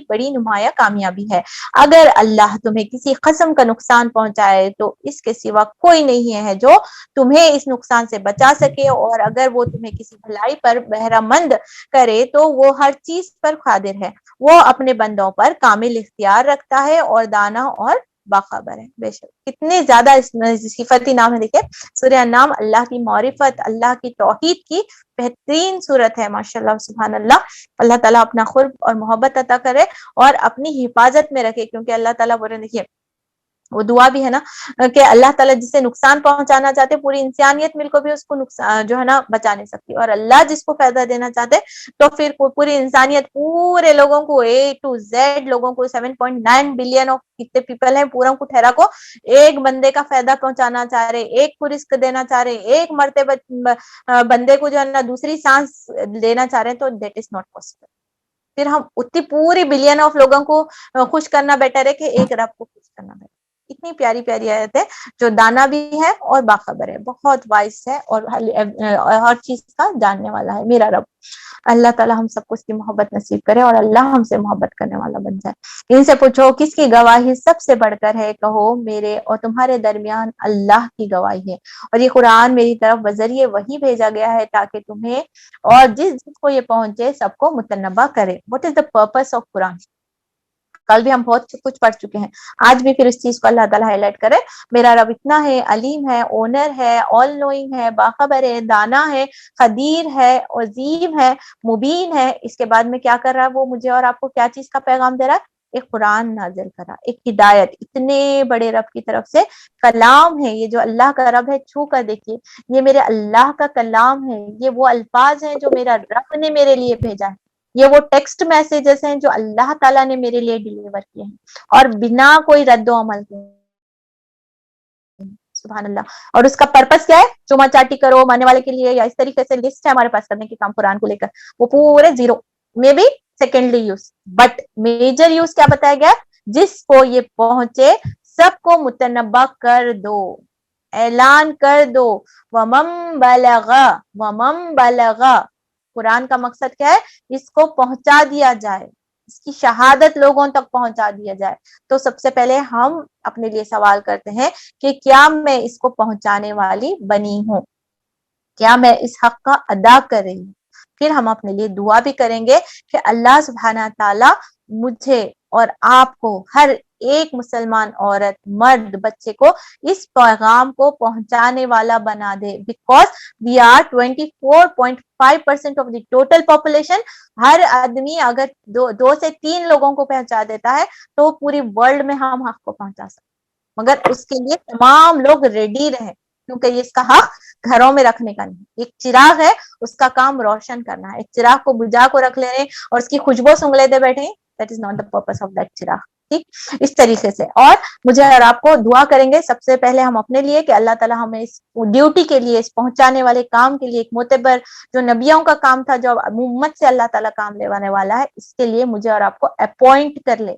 بڑی نمایاں کامیابی ہے. اگر اللہ تمہیں کسی قسم کا نقصان پہنچائے تو اس کے سوا کوئی نہیں ہے جو تمہیں اس نقصان سے بچا سکے، اور اگر وہ تمہیں کسی بھلائی پر بہرہ مند کرے تو وہ ہر چیز پر قادر ہے. وہ اپنے بندوں پر کامل اختیار رکھتا ہے اور دانا اور باخبر ہے. بے شک کتنے زیادہ صفتی نام ہے. دیکھیں سورہ انعام اللہ کی معرفت، اللہ کی توحید کی بہترین صورت ہے. ماشاءاللہ سبحان اللہ. اللہ تعالیٰ اپنا قرب اور محبت عطا کرے اور اپنی حفاظت میں رکھے، کیونکہ اللہ تعالیٰ بولے دیکھیے وہ دعا بھی ہے نا کہ اللہ تعالیٰ جسے نقصان پہنچانا چاہتے پوری انسانیت مل کو بھی اس کو نقصان جو ہے نا بچا نہیں سکتی, اور اللہ جس کو فائدہ دینا چاہتے تو پھر پوری انسانیت پورے لوگوں کو اے ٹو زیڈ لوگوں کو 7.9 بلین آف کتنے پیپل ہیں پورا کو ٹھہرا کو ایک بندے کا فائدہ پہنچانا چاہ رہے, ایک کو رزق دینا چاہ رہے, ایک مرتے بندے کو جو ہے نا دوسری سانس دینا چاہ رہے ہیں, تو دیٹ از ناٹ پاسبل. پھر ہم اتنی پوری بلین آف لوگوں کو خوش کرنا بیٹر ہے کہ ایک رب کو خوش کرنا بیٹر. اتنی پیاری پیاری آیت ہے جو دانا بھی ہے اور باخبر ہے, بہت وائس ہے اور ہر چیز کا جاننے والا ہے میرا رب. اللہ تعالیٰ ہم سب کو اس کی محبت نصیب کرے اور اللہ ہم سے محبت کرنے والا بن جائے. ان سے پوچھو کس کی گواہی سب سے بڑھ کر ہے, کہو میرے اور تمہارے درمیان اللہ کی گواہی ہے, اور یہ قرآن میری طرف بذریعے وہی بھیجا گیا ہے تاکہ تمہیں اور جس کو یہ پہنچے سب کو متنبہ کرے. What is the purpose of Quran? کل بھی ہم بہت کچھ پڑھ چکے ہیں, آج بھی پھر اس چیز کو اللہ تعالیٰ ہائی لائٹ کرے. میرا رب اتنا ہے, علیم ہے, اونر ہے, آل نوئنگ ہے, باخبر ہے, دانا ہے, قدیر ہے, عظیم ہے, مبین ہے. اس کے بعد میں کیا کر رہا ہے وہ مجھے اور آپ کو کیا چیز کا پیغام دے رہا ہے؟ ایک قرآن نازل کرا, ایک ہدایت اتنے بڑے رب کی طرف سے کلام ہے. یہ جو اللہ کا رب ہے چھو کر دیکھیے, یہ میرے اللہ کا کلام ہے, یہ وہ الفاظ ہیں جو میرا رب نے میرے لیے بھیجا ہے, یہ وہ ٹیکسٹ میسیجز ہیں جو اللہ تعالیٰ نے میرے لیے ڈیلیور کیے ہیں اور بنا کوئی رد و عمل کے. سبحان اللہ. اور اس کا پرپس کیا ہے؟ چوما چاٹی کرو ماننے والے کے لیے, یا اس طریقے سے لسٹ ہے ہمارے پاس کرنے کے کام قرآن کو لے کر, وہ پورے زیرو میں بھی secondly use, but major use کیا بتایا گیا؟ جس کو یہ پہنچے سب کو متنبہ کر دو, اعلان کر دو. ومم بلغا. قرآن کا مقصد کیا ہے؟ اس کو پہنچا دیا جائے, اس کی شہادت لوگوں تک پہنچا دیا جائے. تو سب سے پہلے ہم اپنے لیے سوال کرتے ہیں کہ کیا میں اس کو پہنچانے والی بنی ہوں, کیا میں اس حق کا ادا کر رہی ہوں. پھر ہم اپنے لیے دعا بھی کریں گے کہ اللہ سبحانہ تعالیٰ مجھے اور آپ کو, ہر ایک مسلمان عورت, مرد, بچے کو اس پیغام کو پہنچانے والا بنا دے. Because we are 24.5% of the total population. ہر آدمی اگر دو سے تین لوگوں کو پہنچا دیتا ہے تو پوری ورلڈ میں ہم حق کو پہنچا سکتے, مگر اس کے لیے تمام لوگ ریڈی رہیں, کیونکہ یہ اس کا حق گھروں میں رکھنے کا نہیں. ایک چراغ ہے, اس کا کام روشن کرنا ہے. ایک چراغ کو بجھا کو رکھ لے رہے اور اس کی خوشبو سونگ لیتے بیٹھے, that is not the purpose of that چراغ. ٹھیک, اس طریقے سے. اور مجھے اور آپ کو دعا کریں گے سب سے پہلے ہم اپنے لیے کہ اللہ تعالیٰ ہمیں اس ڈیوٹی کے لیے, اس پہنچانے والے کام کے لیے, ایک معتبر جو نبیوں کا کام تھا, جو امت سے اللہ تعالیٰ کام لیوانے والا ہے, اس کے لیے مجھے اور آپ کو اپوائنٹ کر لے.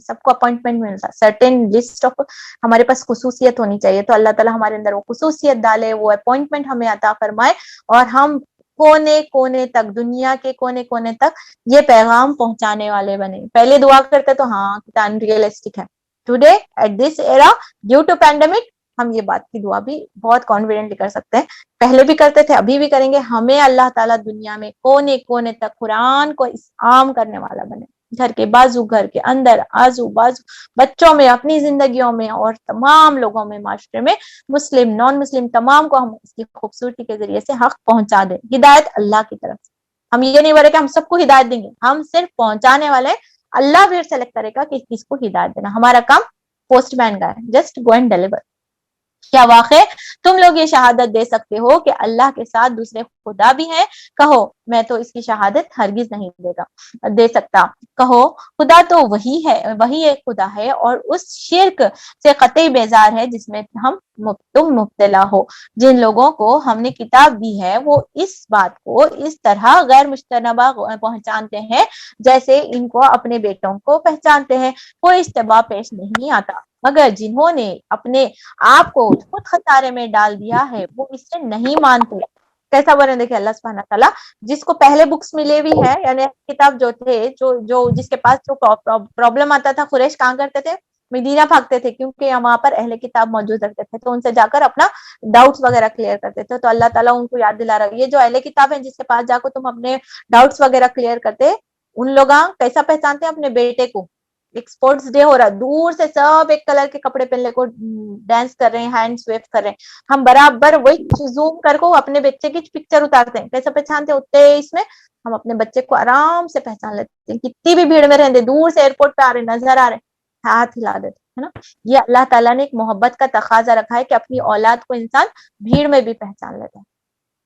سب کو اپوائنٹمنٹ ملتا ہے, سرٹن لسٹ آف ہمارے پاس خصوصیت ہونی چاہیے, تو اللہ تعالیٰ ہمارے اندر وہ خصوصیت ڈالے, وہ اپوائنٹمنٹ ہمیں عطا فرمائے, اور ہم کونے کونے تک, دنیا کے کونے کونے تک یہ پیغام پہنچانے والے بنے. پہلے دعا کرتے تو ہاں کتنا ریئلسٹک ہے. Today at this era due to pandemic ہم یہ بات کی دعا بھی بہت کانفیڈنٹلی کر سکتے ہیں, پہلے بھی کرتے تھے, ابھی بھی کریں گے. ہمیں اللہ تعالیٰ دنیا میں کونے کونے تک قرآن کو عام کرنے والا بنے, گھر کے بازو, گھر کے اندر, آزو بازو, بچوں میں, اپنی زندگیوں میں, اور تمام لوگوں میں, معاشرے میں, مسلم نان مسلم تمام کو ہم اس کی خوبصورتی کے ذریعے سے حق پہنچا دیں. ہدایت اللہ کی طرف سے. ہم یہ نہیں بول رہے کہ ہم سب کو ہدایت دیں گے, ہم صرف پہنچانے والے. اللہ پھر سلیکٹ کرے گا کہ کس کو ہدایت دینا. ہمارا کام پوسٹ مین کا ہے, جسٹ گو اینڈ ڈیلیور. کیا واقع تم لوگ یہ شہادت دے سکتے ہو کہ اللہ کے ساتھ دوسرے خدا بھی ہیں؟ کہو میں تو اس کی شہادت ہرگز نہیں دے سکتا. کہو خدا تو وہی ہے, وہی ایک خدا ہے, اور اس شرک سے قطعی بیزار ہے جس میں تم مبتلا ہو. جن لوگوں کو ہم نے کتاب دی ہے وہ اس بات کو اس طرح غیر مجتنبہ پہچانتے ہیں جیسے ان کو اپنے بیٹوں کو پہچانتے ہیں. کوئی اشتباہ پیش نہیں آتا, مگر جنہوں نے اپنے آپ کو خود خطارے میں ڈال دیا ہے وہ اس سے نہیں مانتے. کیسا بولے دیکھیں اللہ سبحانہ تعالیٰ جس کو پہلے بکس ملے ہوئی ہے, یعنی کتاب جو تھے, جو جس کے پاس جو پرابلم آتا تھا, قریش کہاں کرتے تھے؟ مدینہ بھاگتے تھے, کیونکہ وہاں پر اہل کتاب موجود رکھتے تھے, تو ان سے جا کر اپنا ڈاؤٹس وغیرہ کلیئر کرتے تھے. تو اللہ تعالیٰ ان کو یاد دلا رہا ہے, یہ جو اہل کتاب ہے جس کے پاس جا کر تم اپنے ڈاؤٹس وغیرہ کلیئر کرتے, ان لوگ کیسا پہچانتے ہیں اپنے بیٹے کو؟ ایک اسپورٹس ڈے ہو رہا, دور سے سب ایک کلر کے کپڑے پہننے کو ڈانس کر رہے ہیں, ہینڈ ویو کر رہے ہیں, ہم برابر وہی زوم کر کو اپنے بچے کی پکچر اتارتے ہیں. کیسا پہچانتے ہوتے اس میں؟ ہم اپنے بچے کو آرام سے پہچان لیتے ہیں, کتنی بھی بھیڑ میں رہتے, دور سے ایئرپورٹ پہ آ رہے نظر آ رہے, ہاتھ ہلا دیتے ہے نا. یہ اللہ تعالیٰ نے ایک محبت کا تقاضا رکھا ہے کہ اپنی اولاد کو انسان بھیڑ میں بھی پہچان لیتا ہے.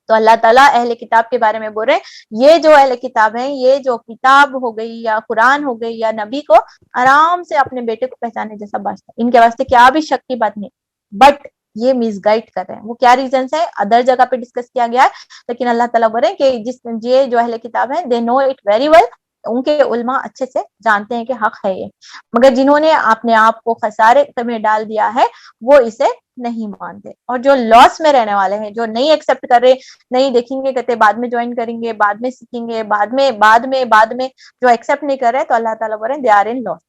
تو اللہ تعالیٰ اہل کتاب کے بارے میں بول رہے ہیں یہ جو اہل کتاب ہیں, یہ جو کتاب ہو گئی یا قرآن ہو گئی یا نبی کو آرام سے اپنے بیٹے کو پہچانے جیسا بات ہے, ان کے واسطے کیا بھی شک کی بات نہیں, بٹ یہ مس گائڈ کر رہے ہیں. وہ کیا ریزنس ہے ادر جگہ پہ ڈسکس کیا گیا ہے, لیکن اللہ تعالیٰ بول رہے ہیں کہ یہ جو اہل کتاب ہیں دے نو اٹ ویری ویل, ان کے علماء اچھے سے جانتے ہیں کہ حق ہے یہ, مگر جنہوں نے اپنے آپ کو خسارے میں ڈال دیا ہے وہ اسے نہیں مانتے. اور جو لاس میں رہنے والے ہیں, جو نہیں ایکسپٹ کر رہے, نہیں دیکھیں گے, کہتے بعد میں جوائن کریں گے, بعد میں سیکھیں گے, بعد میں جو ایکسپٹ نہیں کر رہے, تو اللہ تعالیٰ بول رہے ہیں دے آر ان لاس.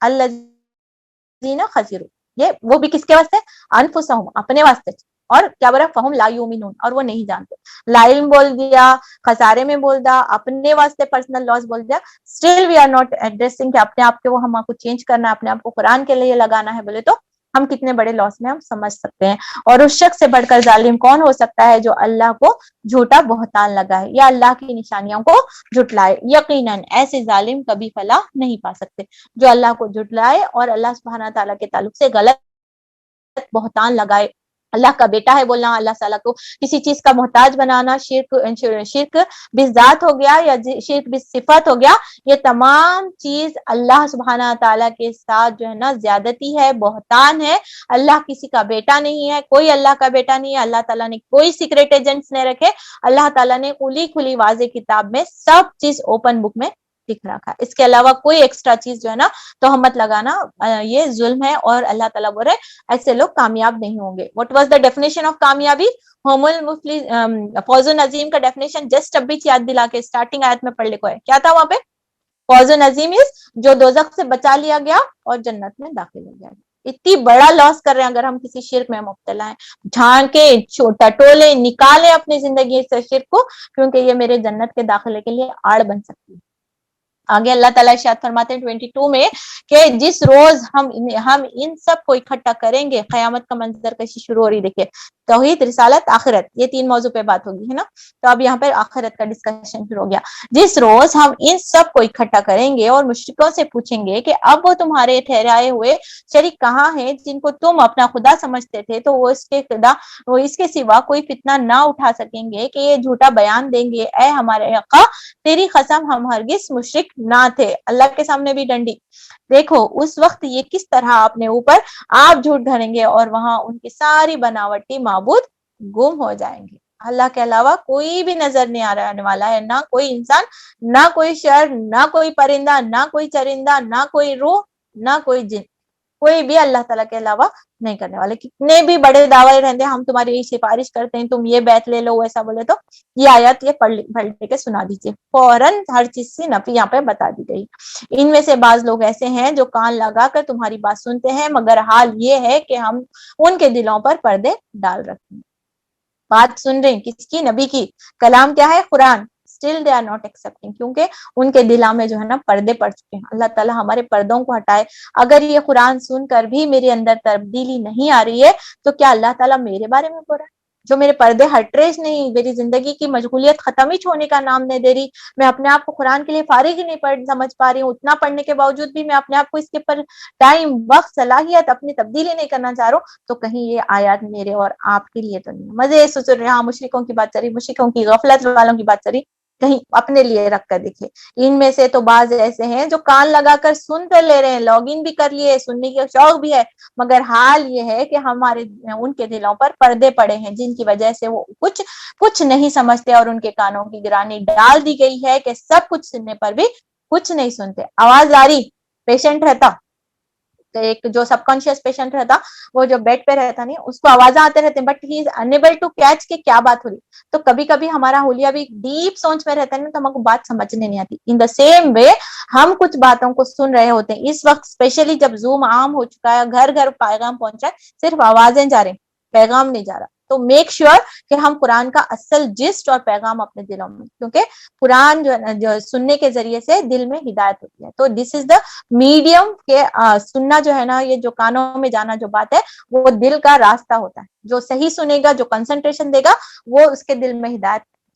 الذین خسروا, یہ وہ بھی کس کے واسطے, انفسہم, اپنے واسطے, اور کیا بولا فہم لا یؤمنون, اور وہ نہیں جانتے. لا علم بول دیا, خسارے میں بول دیا, اپنے واسطے پرسنل لاس بول دیا. Still we are not addressing کہ اپنے آپ کے وہ ہم کو چینج کرنا ہے, اپنے آپ کو قرآن کے لیے لگانا ہے, بولے تو ہم کتنے بڑے لاس میں ہم سمجھ سکتے ہیں. اور اس شخص سے بڑھ کر ظالم کون ہو سکتا ہے جو اللہ کو جھوٹا بہتان لگائے یا اللہ کی نشانیوں کو جھٹلائے. یقیناً ایسے ظالم کبھی فلاح نہیں پا سکتے جو اللہ کو جھٹلائے اور اللہ سبحانہ تعالیٰ کے تعلق سے غلط بہتان لگائے. اللہ کا بیٹا ہے بولنا, اللہ تعالیٰ کو کسی چیز کا محتاج بنانا, شرک بذات ہو گیا یا شرک بصفت ہو گیا, یہ تمام چیز اللہ سبحانہ تعالیٰ کے ساتھ جو ہے نا زیادتی ہے, بہتان ہے. اللہ کسی کا بیٹا نہیں ہے, کوئی اللہ کا بیٹا نہیں ہے. اللہ تعالیٰ نے کوئی سیکریٹ ایجنٹس نہیں رکھے. اللہ تعالیٰ نے کھلی واضح کتاب میں سب چیز اوپن بک میں لکھ رکھا ہے. اس کے علاوہ کوئی ایکسٹرا چیز جو ہے نا تہمت لگانا یہ ظلم ہے, اور اللہ تعالیٰ بول رہے ایسے لوگ کامیاب نہیں ہوں گے. What was the definition of کامیابی, فوز العظیم کا ڈیفینیشن جسٹ اب بھی یاد دلا کے اسٹارٹنگ آیت میں پڑھ لکھو ہے, کیا تھا وہاں پہ, فوز العظیم از جو دوزخ سے بچا لیا گیا اور جنت میں داخل ہو گیا. اتنی بڑا لاس کر رہے ہیں اگر ہم کسی شرک میں مبتلا ہیں, جھانکے ٹٹولے نکالے اپنی زندگی سے شرک کو, کیونکہ یہ میرے جنت کے داخلے کے لیے آڑ بن سکتی ہے. آگے اللہ تعالیٰ ارشاد فرماتے ہیں 22 میں کہ جس روز ہم ان سب کو اکٹھا کریں گے, قیامت کا منظر کیسی شروع ہو رہی دیکھیے, توحید, رسالت, آخرت, یہ 3 موضوع پہ بات ہوگی ہے نا. تو اب یہاں پر آخرت کا ڈسکشن شروع ہو گیا. جس روز ہم ان سب کو اکٹھا کریں گے اور مشرکوں سے پوچھیں گے کہ اب وہ تمہارے ٹھہرائے ہوئے شریک کہاں ہیں جن کو تم اپنا خدا سمجھتے تھے, تو وہ اس کے سوا کوئی فتنہ نہ اٹھا سکیں گے کہ یہ جھوٹا بیان دیں گے, اے ہمارے آقا تیری قسم ہم ہرگز مشرک نہ تھے. اللہ کے سامنے بھی ڈنڈی. دیکھو اس وقت یہ کس طرح اپنے اوپر آپ جھوٹ دھریں گے اور وہاں ان کی ساری بناوٹی معبود گم ہو جائیں گے. اللہ کے علاوہ کوئی بھی نظر نہیں آ رہنے والا ہے, نہ کوئی انسان, نہ کوئی شر, نہ کوئی پرندہ, نہ کوئی چرندہ, نہ کوئی روح, نہ کوئی جن, کوئی بھی اللہ تعالیٰ کے علاوہ نہیں کرنے والے. کتنے بھی بڑے دعوے رہتے ہیں ہم تمہاری سفارش کرتے ہیں, تم یہ بیت لے لو, ایسا بولے تو یہ آیت یہ پڑھ لے کے سنا دیجیے, فوراً ہر چیز سے نفی یہاں پہ بتا دی گئی. ان میں سے بعض لوگ ایسے ہیں جو کان لگا کر تمہاری بات سنتے ہیں, مگر حال یہ ہے کہ ہم ان کے دلوں پر پردے ڈال رکھتے ہیں. بات سن رہے ہیں کس کی, نبی کی. کلام کیا ہے, قرآن. Still they are not accepting, کیونکہ ان کے دلوں میں جو ہے نا پردے پڑ چکے ہیں. اللہ تعالیٰ ہمارے پردوں کو ہٹائے. اگر یہ قرآن سن کر بھی میرے اندر تبدیلی نہیں آ رہی ہے, تو کیا اللہ تعالیٰ میرے بارے میں بول رہا ہے, جو میرے پردے ہٹ رہے نہیں, میری زندگی کی مشغولیت ختم ہی ہونے کا نام نہیں دے رہی, میں اپنے آپ کو قرآن کے لیے فارغ ہی نہیں سمجھ پا رہی ہوں, اتنا پڑھنے کے باوجود بھی میں اپنے آپ کو اس کے پر ٹائم, وقت, صلاحیت اپنی تبدیلی نہیں کرنا چاہ رہا ہوں, تو کہیں یہ آیات میرے اور آپ کے لیے تو نہیں. مزے سوچ رہے, ہاں مشرکوں کی بات کری, مشرکوں کی غفلت والوں کی بات کری, کہیں اپنے لیے رکھ کر دیکھے. ان میں سے تو بعض ایسے ہیں جو کان لگا کر سن کر لے رہے ہیں, لاگ ان بھی کر لیے, سننے کا شوق بھی ہے, مگر حال یہ ہے کہ ہمارے ان کے دلوں پر پردے پڑے ہیں, جن کی وجہ سے وہ کچھ نہیں سمجھتے, اور ان کے کانوں کی گرانی ڈال دی گئی ہے کہ سب کچھ سننے پر بھی کچھ نہیں سنتے. آواز آ رہی, پیشنٹ رہتا, ایک جو سب کانشیس پیشنٹ رہتا, وہ جو بیڈ پہ رہتا نہیں, اس کو آوازیں آتے رہتے, but he is unable to catch کہ کیا بات ہو رہی. تو کبھی کبھی ہمارا حلیہ بھی ڈیپ سوچ میں رہتا ہے نا, تو ہم کو بات سمجھنے نہیں آتی. ان دا سیم وے ہم کچھ باتوں کو سن رہے ہوتے ہیں اس وقت, اسپیشلی جب زوم عام ہو چکا ہے, گھر گھر پیغام پہنچا ہے, صرف آوازیں جا رہے ہیں, پیغام نہیں جا رہا. تو میک شیور کہ ہم قرآن کا اصل جسٹ اور پیغام اپنے دلوں میں, کیونکہ قرآن جو سننے کے ذریعے سے دل میں ہدایت ہوتی ہے. تو دس از دا میڈیم کہ سننا جو ہے نا, یہ جو کانوں میں جانا جو بات ہے, وہ دل کا راستہ ہوتا ہے. جو صحیح سنے گا, جو کنسنٹریشن دے گا, وہ اس کے دل میں ہدایت